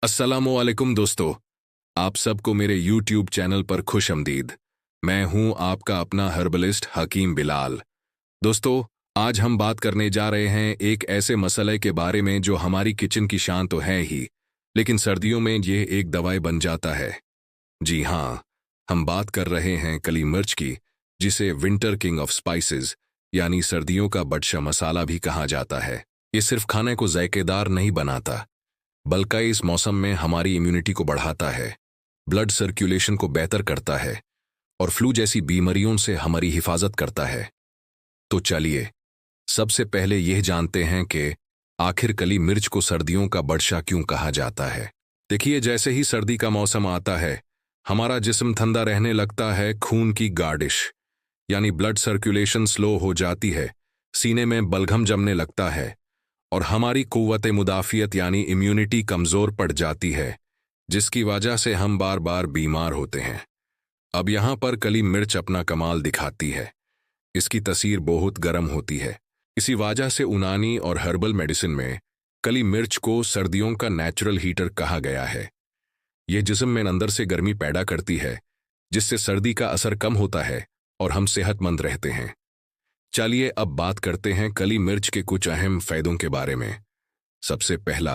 अस्सलामुअलैकुम दोस्तों। आप सबको मेरे YouTube चैनल पर खुश आमदीद। मैं हूं आपका अपना हर्बलिस्ट हकीम बिलाल। दोस्तों, आज हम बात करने जा रहे हैं एक ऐसे मसले के बारे में जो हमारी किचन की शान तो है ही, लेकिन सर्दियों में ये एक दवाई बन जाता है। जी हाँ, हम बात कर रहे हैं कली मिर्च की, जिसे विंटर किंग ऑफ स्पाइसेस यानी सर्दियों का बदशाह मसाला भी कहा जाता है। ये सिर्फ खाने को जायकेदार नहीं बनाता, बल्कि इस मौसम में हमारी इम्यूनिटी को बढ़ाता है, ब्लड सर्कुलेशन को बेहतर करता है और फ्लू जैसी बीमारियों से हमारी हिफाजत करता है। तो चलिए, सबसे पहले यह जानते हैं कि आखिर कली मिर्च को सर्दियों का बदशाह क्यों कहा जाता है। देखिए, जैसे ही सर्दी का मौसम आता है, हमारा जिस्म ठंडा रहने लगता है, खून की गार्डिश यानी ब्लड सर्कुलेशन स्लो हो जाती है, सीने में बलगम जमने लगता है और हमारी कुव्वत मुदाफियत यानी इम्यूनिटी कमजोर पड़ जाती है, जिसकी वजह से हम बार बार बीमार होते हैं। अब यहाँ पर कली मिर्च अपना कमाल दिखाती है। इसकी तसीर बहुत गर्म होती है। इसी वजह से यूनानी और हर्बल मेडिसिन में कली मिर्च को सर्दियों का नेचुरल हीटर कहा गया है। यह जिस्म में अंदर से गर्मी पैदा करती है, जिससे सर्दी का असर कम होता है और हम सेहतमंद रहते हैं। चलिए अब बात करते हैं कली मिर्च के कुछ अहम फायदों के बारे में। सबसे पहला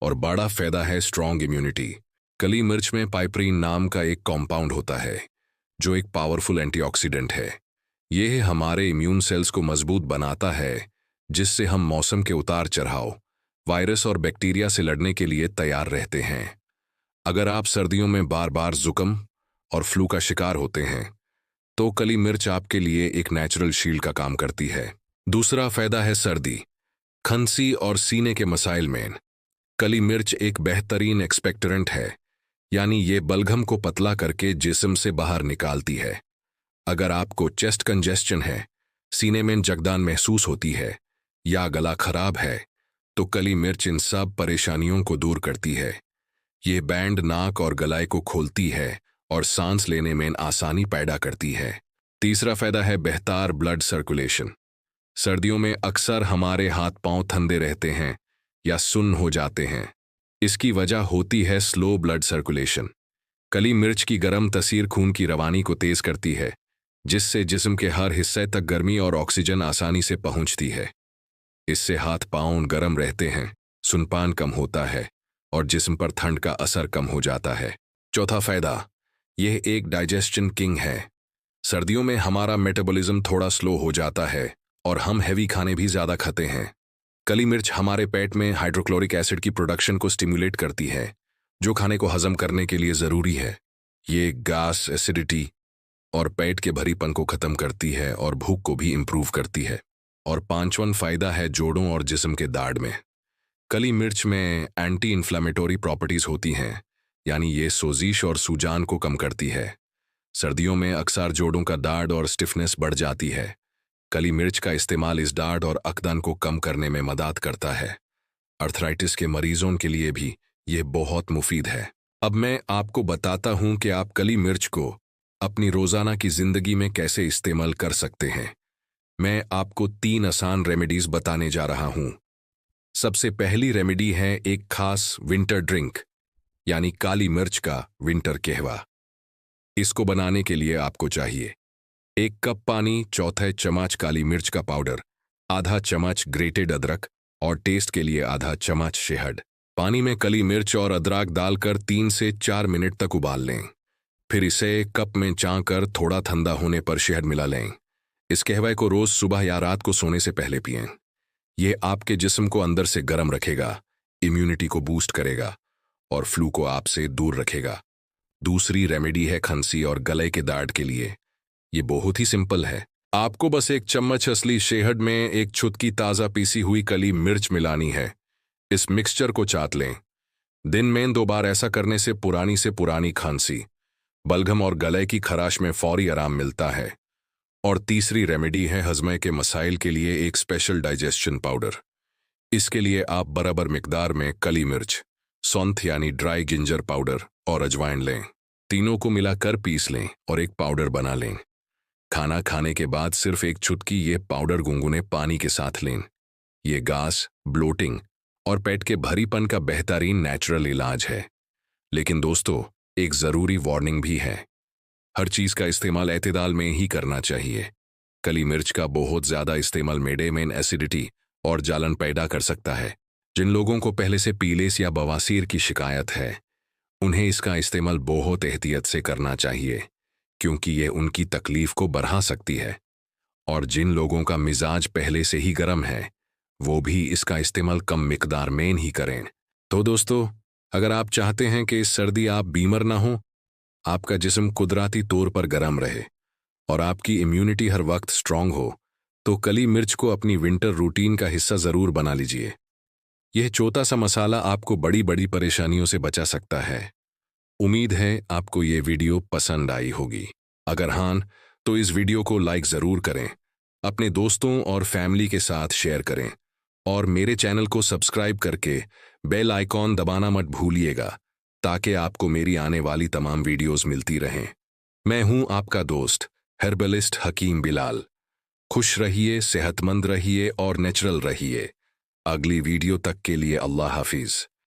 और बड़ा फायदा है स्ट्रॉन्ग इम्यूनिटी। कली मिर्च में पाइपरीन नाम का एक कॉम्पाउंड होता है, जो एक पावरफुल एंटीऑक्सीडेंट है। यह हमारे इम्यून सेल्स को मजबूत बनाता है, जिससे हम मौसम के उतार चढ़ाव, वायरस और बैक्टीरिया से लड़ने के लिए तैयार रहते हैं। अगर आप सर्दियों में बार बार जुकाम और फ्लू का शिकार होते हैं, तो कली मिर्च आपके लिए एक नेचुरल शील्ड का काम करती है। दूसरा फायदा है सर्दी, खांसी और सीने के मसाइल में कली मिर्च एक बेहतरीन एक्सपेक्टरेंट है, यानी ये बलगम को पतला करके जिस्म से बाहर निकालती है। अगर आपको चेस्ट कंजेस्शन है, सीने में जगदान महसूस होती है या गला खराब है, तो कली मिर्च इन सब परेशानियों को दूर करती है। ये बैंड नाक और गलाए को खोलती है और सांस लेने में आसानी पैदा करती है। तीसरा फायदा है बेहतर ब्लड सर्कुलेशन। सर्दियों में अक्सर हमारे हाथ पांव ठंडे रहते हैं या सुन्न हो जाते हैं। इसकी वजह होती है स्लो ब्लड सर्कुलेशन। कली मिर्च की गर्म तसीर खून की रवानी को तेज करती है, जिससे जिस्म के हर हिस्से तक गर्मी और ऑक्सीजन आसानी से पहुंचती है। इससे हाथ पांव गर्म रहते हैं, सुनपान कम होता है और जिस्म पर ठंड का असर कम हो जाता है। चौथा फायदा, यह एक डाइजेशन किंग है। सर्दियों में हमारा मेटाबॉलिज्म थोड़ा स्लो हो जाता है और हम हैवी खाने भी ज्यादा खाते हैं। कली मिर्च हमारे पेट में हाइड्रोक्लोरिक एसिड की प्रोडक्शन को स्टिमुलेट करती है, जो खाने को हजम करने के लिए जरूरी है। ये गैस, एसिडिटी और पेट के भरीपन को खत्म करती है और भूख को भी इंप्रूव करती है। और पांचवां फायदा है जोड़ों और जिस्म के दाढ़ में। कली मिर्च में एंटी इन्फ्लेमेटरी प्रॉपर्टीज होती हैं, यानी ये सोजिश और सूजान को कम करती है। सर्दियों में अक्सर जोड़ों का दर्द और स्टिफनेस बढ़ जाती है। कली मिर्च का इस्तेमाल इस दर्द और अकदन को कम करने में मदद करता है। अर्थराइटिस के मरीजों के लिए भी ये बहुत मुफीद है। अब मैं आपको बताता हूं कि आप कली मिर्च को अपनी रोजाना की जिंदगी में कैसे इस्तेमाल कर सकते हैं। मैं आपको 3 आसान रेमेडीज बताने जा रहा हूं। सबसे पहली रेमेडी है एक खास विंटर ड्रिंक, यानी काली मिर्च का विंटर कहवा। इसको बनाने के लिए आपको चाहिए 1 कप पानी, चौथे चम्मच काली मिर्च का पाउडर, आधा चम्मच ग्रेटेड अदरक और टेस्ट के लिए आधा चम्मच शहद। पानी में कली मिर्च और अदरक डालकर 3 से 4 मिनट तक उबाल लें। फिर इसे कप में चाकर थोड़ा ठंडा होने पर शहद मिला लें। इस कहवे को रोज सुबह या रात को सोने से पहले पिएं। यह आपके जिस्म को अंदर से गर्म रखेगा, इम्यूनिटी को बूस्ट करेगा और फ्लू को आपसे दूर रखेगा। दूसरी रेमेडी है खांसी और गले के दर्द के लिए। ये बहुत ही सिंपल है। आपको बस 1 चम्मच असली शहद में 1 चुटकी ताज़ा पीसी हुई कली मिर्च मिलानी है। इस मिक्सचर को चाट लें। दिन में 2 बार ऐसा करने से पुरानी खांसी, बलगम और गले की खराश में फौरी आराम मिलता है। और तीसरी रेमेडी है हजमे के मसाइल के लिए एक स्पेशल डाइजेशन पाउडर। इसके लिए आप बराबर मिकदार में कली मिर्च, सौंठ यानी ड्राई जिंजर पाउडर और अजवाइन लें। तीनों को मिलाकर पीस लें और एक पाउडर बना लें। खाना खाने के बाद सिर्फ 1 चुटकी ये पाउडर गुनगुने पानी के साथ लें। ये गैस, ब्लोटिंग और पेट के भरीपन का बेहतरीन नेचुरल इलाज है। लेकिन दोस्तों, एक जरूरी वार्निंग भी है। हर चीज का इस्तेमाल एतदाल में ही करना चाहिए। काली मिर्च का बहुत ज्यादा इस्तेमाल मैदे में एसिडिटी और जलन पैदा कर सकता है। जिन लोगों को पहले से पीलिस या बवासीर की शिकायत है, उन्हें इसका इस्तेमाल बहुत एहतियात से करना चाहिए, क्योंकि ये उनकी तकलीफ को बढ़ा सकती है। और जिन लोगों का मिजाज पहले से ही गर्म है, वो भी इसका इस्तेमाल कम मिकदार में ही करें। तो दोस्तों, अगर आप चाहते हैं कि इस सर्दी आप बीमार ना हो, आपका जिस्म कुदरती तौर पर गर्म रहे और आपकी इम्यूनिटी हर वक्त स्ट्रांग हो, तो काली मिर्च को अपनी विंटर रूटीन का हिस्सा जरूर बना लीजिए। यह छोटा सा मसाला आपको बड़ी बड़ी परेशानियों से बचा सकता है। उम्मीद है आपको ये वीडियो पसंद आई होगी। अगर हाँ, तो इस वीडियो को लाइक जरूर करें, अपने दोस्तों और फैमिली के साथ शेयर करें और मेरे चैनल को सब्सक्राइब करके बेल आइकॉन दबाना मत भूलिएगा, ताकि आपको मेरी आने वाली तमाम वीडियोस मिलती रहें। मैं हूं आपका दोस्त हर्बलिस्ट हकीम बिलाल। खुश रहिए, सेहतमंद रहिए और नेचुरल रहिए। अगली वीडियो तक के लिए अल्लाह हाफिज।